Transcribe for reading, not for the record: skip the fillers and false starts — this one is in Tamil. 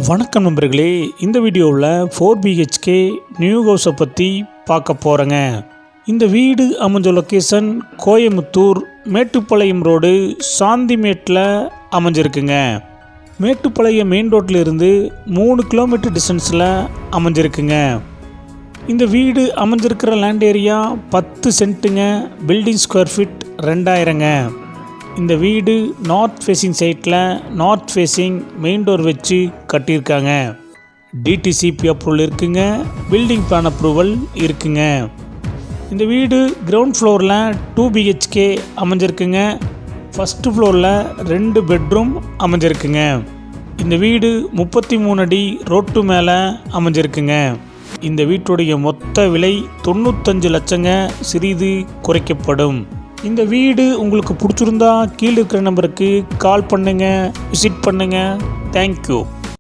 வணக்கம் நண்பர்களே, இந்த வீடியோவில் 4BHK நியூ ஹவுஸை பற்றி பார்க்க போகிறேங்க. இந்த வீடு அமைஞ்ச லொக்கேஷன் கோயமுத்தூர் மேட்டுப்பாளையம் ரோடு சாந்திமேட்டில் அமைஞ்சிருக்குங்க. மேட்டுப்பாளையம் மெயின் ரோட்டில் இருந்து 3 கிலோமீட்டர் டிஸ்டன்ஸில் அமைஞ்சிருக்குங்க. இந்த வீடு அமைஞ்சிருக்கிற லேண்ட் ஏரியா 10 சென்ட்டுங்க. பில்டிங் ஸ்கொயர் ஃபீட் 2000ங்க. இந்த வீடு நார்த் ஃபேஸிங் சைட்டில் நார்த் ஃபேஸிங் மெயின் டோர் வச்சு கட்டியிருக்காங்க. டிடிசிபி அப்ரூவல் இருக்குங்க. பில்டிங் பிளான் அப்ரூவல் இருக்குங்க. இந்த வீடு கிரவுண்ட் ஃப்ளோரில் 2BHK அமைஞ்சிருக்குங்க. ஃபஸ்ட்டு ஃப்ளோரில் 2 பெட்ரூம் அமைஞ்சிருக்குங்க. இந்த வீடு 33 அடி ரோட்டு மேலே அமைஞ்சிருக்குங்க. இந்த வீட்டுடைய மொத்த விலை 95 லட்சங்க. சிறிது குறைக்கப்படும். இந்த வீடு உங்களுக்கு பிடிச்சிருந்தா கீழே இருக்கிற நம்பருக்கு கால் பண்ணுங்கள், விசிட் பண்ணுங்கள். தேங்க்யூ.